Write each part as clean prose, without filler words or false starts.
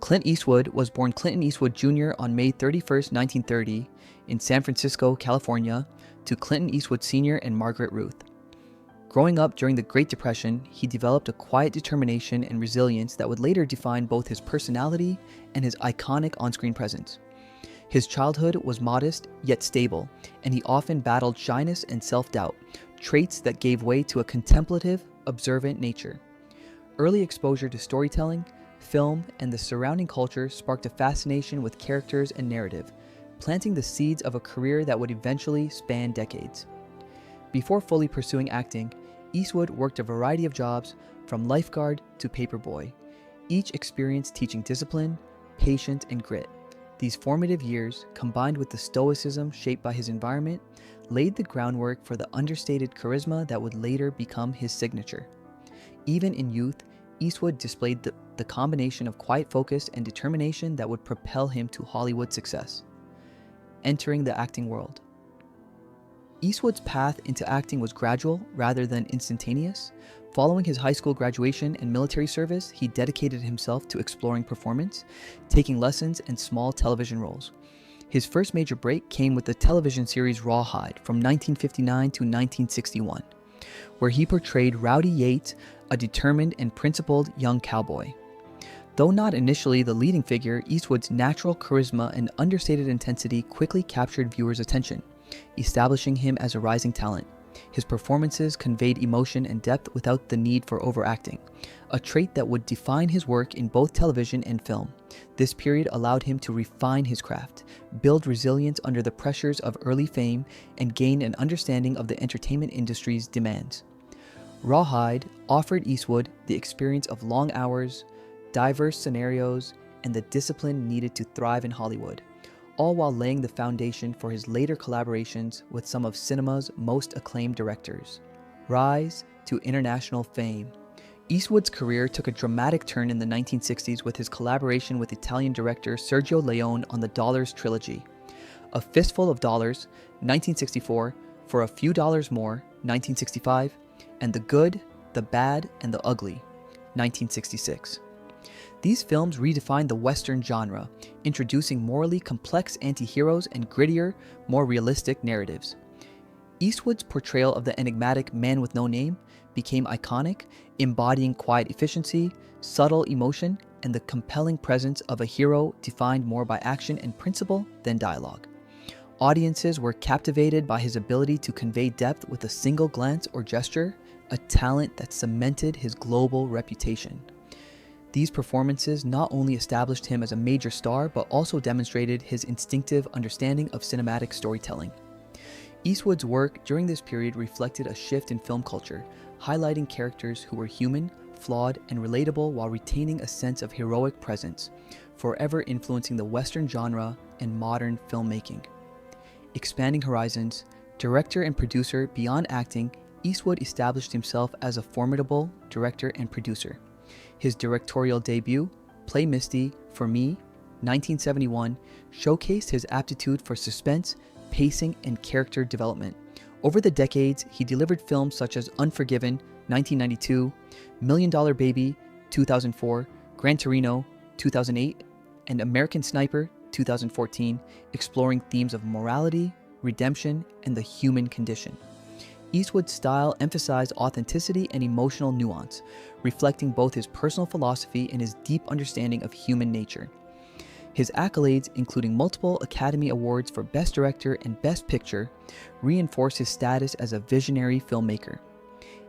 Clint Eastwood was born Clinton Eastwood Jr. on May 31st, 1930, in San Francisco, California, to Clinton Eastwood Sr. and Margaret Ruth. Growing up during the Great Depression, he developed a quiet determination and resilience that would later define both his personality and his iconic on-screen presence. His childhood was modest yet stable, and he often battled shyness and self-doubt, traits that gave way to a contemplative, observant nature. Early exposure to storytelling, film, and the surrounding culture sparked a fascination with characters and narrative, planting the seeds of a career that would eventually span decades. Before fully pursuing acting, Eastwood worked a variety of jobs, from lifeguard to paperboy, each experience teaching discipline, patience, and grit. These formative years, combined with the stoicism shaped by his environment, laid the groundwork for the understated charisma that would later become his signature. Even in youth, Eastwood displayed the combination of quiet focus and determination that would propel him to Hollywood success. Entering the acting world. Eastwood's path into acting was gradual rather than instantaneous. Following his high school graduation and military service, he dedicated himself to exploring performance, taking lessons and small television roles. His first major break came with the television series Rawhide from 1959 to 1961, where he portrayed Rowdy Yates, a determined and principled young cowboy. Though not initially the leading figure, Eastwood's natural charisma and understated intensity quickly captured viewers' attention, establishing him as a rising talent. His performances conveyed emotion and depth without the need for overacting, a trait that would define his work in both television and film. This period allowed him to refine his craft, build resilience under the pressures of early fame, and gain an understanding of the entertainment industry's demands. Rawhide offered Eastwood the experience of long hours, diverse scenarios, and the discipline needed to thrive in Hollywood, all while laying the foundation for his later collaborations with some of cinema's most acclaimed directors. Rise to international fame. Eastwood's career took a dramatic turn in the 1960s with his collaboration with Italian director Sergio Leone on the Dollars trilogy. A Fistful of Dollars, 1964, For a Few Dollars More, 1965, and The Good, the Bad, and the Ugly, 1966. These films redefined the Western genre, introducing morally complex anti-heroes and grittier, more realistic narratives. Eastwood's portrayal of the enigmatic man with no name became iconic, embodying quiet efficiency, subtle emotion, and the compelling presence of a hero defined more by action and principle than dialogue. Audiences were captivated by his ability to convey depth with a single glance or gesture, a talent that cemented his global reputation. These performances not only established him as a major star, but also demonstrated his instinctive understanding of cinematic storytelling. Eastwood's work during this period reflected a shift in film culture, highlighting characters who were human, flawed, and relatable while retaining a sense of heroic presence, forever influencing the Western genre and modern filmmaking. Expanding horizons, director and producer beyond acting, Eastwood established himself as a formidable director and producer. His directorial debut, Play Misty, For Me, 1971, showcased his aptitude for suspense, pacing, and character development. Over the decades, he delivered films such as Unforgiven, 1992, $1 Million Baby, 2004, Gran Torino, 2008, and American Sniper, 2014, exploring themes of morality, redemption, and the human condition. Eastwood's style emphasized authenticity and emotional nuance, reflecting both his personal philosophy and his deep understanding of human nature. His accolades, including multiple Academy Awards for Best Director and Best Picture, reinforce his status as a visionary filmmaker.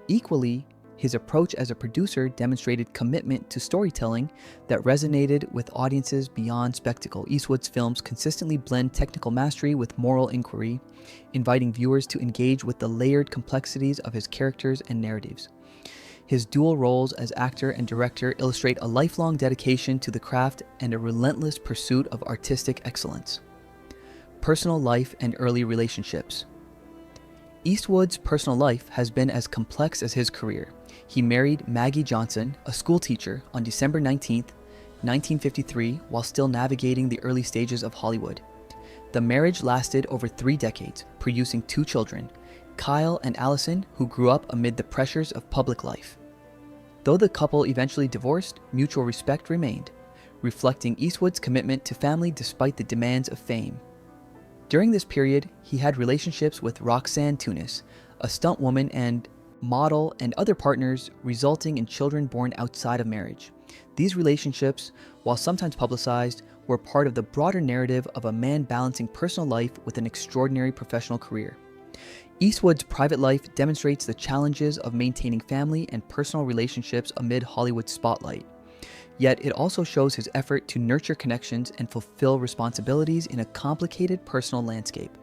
Equally, his approach as a producer demonstrated commitment to storytelling that resonated with audiences beyond spectacle. Eastwood's films consistently blend technical mastery with moral inquiry, inviting viewers to engage with the layered complexities of his characters and narratives. His dual roles as actor and director illustrate a lifelong dedication to the craft and a relentless pursuit of artistic excellence. Personal life and early relationships. Eastwood's personal life has been as complex as his career. He married Maggie Johnson, a schoolteacher, on December 19, 1953, while still navigating the early stages of Hollywood. The marriage lasted over 3 decades, producing 2 children, Kyle and Allison, who grew up amid the pressures of public life. Though the couple eventually divorced, mutual respect remained. reflecting Eastwood's commitment to family despite the demands of fame. During this period, he had relationships with Roxanne Tunis, a stunt woman and model, and other partners, resulting in children born outside of marriage. These relationships, while sometimes publicized, were part of the broader narrative of a man balancing personal life with an extraordinary professional career. Eastwood's private life demonstrates the challenges of maintaining family and personal relationships amid Hollywood's spotlight. Yet it also shows his effort to nurture connections and fulfill responsibilities in a complicated personal landscape,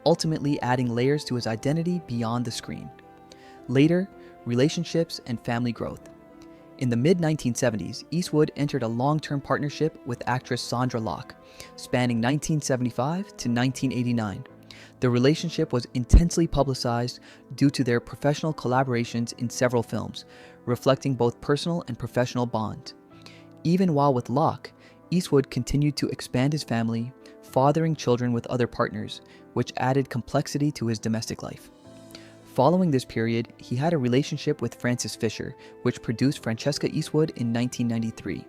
ultimately adding layers to his identity beyond the screen. Later, relationships and family growth. In the mid-1970s, Eastwood entered a long-term partnership with actress Sandra Locke, spanning 1975 to 1989. The relationship was intensely publicized due to their professional collaborations in several films, reflecting both personal and professional bonds. Even while with Locke, Eastwood continued to expand his family, fathering children with other partners, which added complexity to his domestic life. Following this period, he had a relationship with Frances Fisher, which produced Francesca Eastwood in 1993.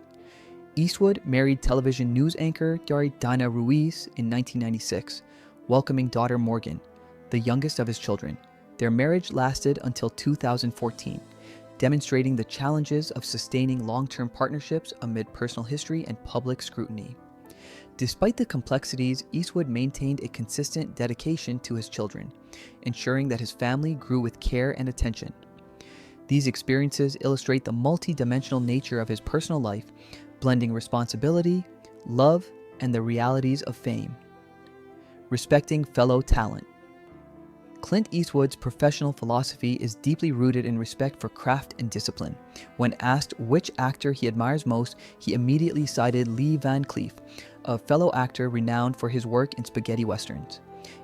Eastwood married television news anchor Dinah Ruiz in 1996, welcoming daughter Morgan, the youngest of his children. Their marriage lasted until 2014, demonstrating the challenges of sustaining long-term partnerships amid personal history and public scrutiny. Despite the complexities, Eastwood maintained a consistent dedication to his children, ensuring that his family grew with care and attention. These experiences illustrate the multi-dimensional nature of his personal life, blending responsibility, love, and the realities of fame. Respecting fellow talent. Clint Eastwood's professional philosophy is deeply rooted in respect for craft and discipline. When asked which actor he admires most, he immediately cited Lee Van Cleef, a fellow actor renowned for his work in spaghetti westerns.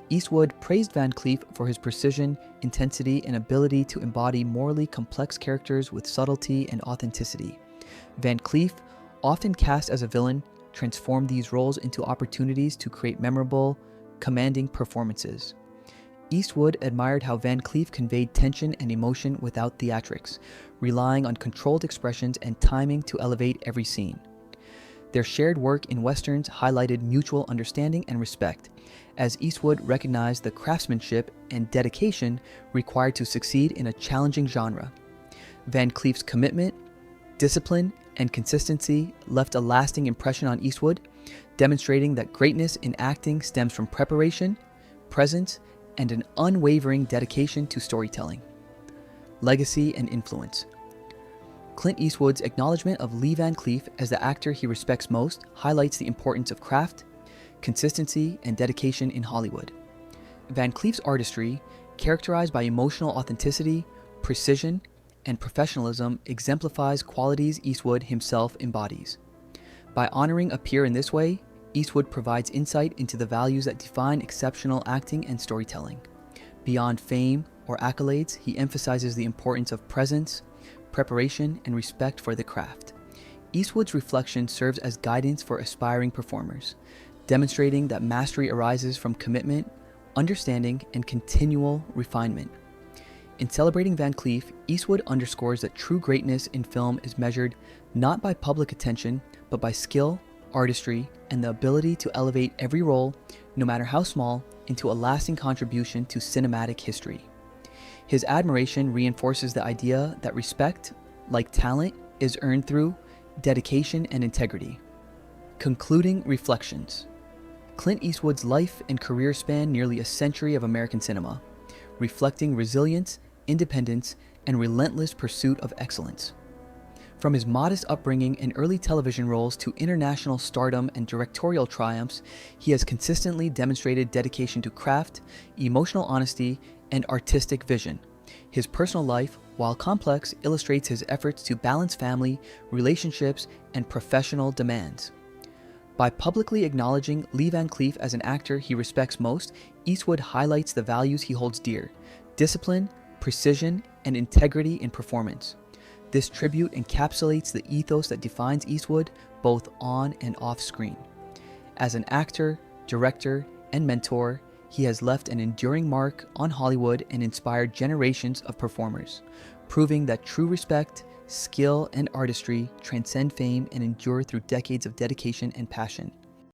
Eastwood praised Van Cleef for his precision, intensity, and ability to embody morally complex characters with subtlety and authenticity. Van Cleef, often cast as a villain, transformed these roles into opportunities to create memorable, commanding performances. Eastwood admired how Van Cleef conveyed tension and emotion without theatrics, relying on controlled expressions and timing to elevate every scene. Their shared work in westerns highlighted mutual understanding and respect, as Eastwood recognized the craftsmanship and dedication required to succeed in a challenging genre. Van Cleef's commitment, discipline, and consistency left a lasting impression on Eastwood, demonstrating that greatness in acting stems from preparation, presence, and an unwavering dedication to storytelling. Legacy and influence. Clint Eastwood's acknowledgement of Lee Van Cleef as the actor he respects most highlights the importance of craft, consistency, and dedication in Hollywood. Van Cleef's artistry, characterized by emotional authenticity, precision, and professionalism, exemplifies qualities Eastwood himself embodies. By honoring a peer in this way, Eastwood provides insight into the values that define exceptional acting and storytelling. Beyond fame or accolades, he emphasizes the importance of presence, preparation, and respect for the craft. Eastwood's reflection serves as guidance for aspiring performers, demonstrating that mastery arises from commitment, understanding, and continual refinement. In celebrating Van Cleef, Eastwood underscores that true greatness in film is measured not by public attention, but by skill, artistry, and the ability to elevate every role, no matter how small, into a lasting contribution to cinematic history. His admiration reinforces the idea that respect, like talent, is earned through dedication and integrity. Concluding reflections. Clint Eastwood's life and career span nearly a century of American cinema, reflecting resilience, independence, and relentless pursuit of excellence. From his modest upbringing and early television roles to international stardom and directorial triumphs, he has consistently demonstrated dedication to craft, emotional honesty, and artistic vision. His personal life, while complex, illustrates his efforts to balance family, relationships, and professional demands. By publicly acknowledging Lee Van Cleef as an actor he respects most, Eastwood highlights the values he holds dear: discipline, precision, and integrity in performance. This tribute encapsulates the ethos that defines Eastwood both on and off screen. As an actor, director, and mentor, he has left an enduring mark on Hollywood and inspired generations of performers, proving that true respect, skill, and artistry transcend fame and endure through decades of dedication and passion.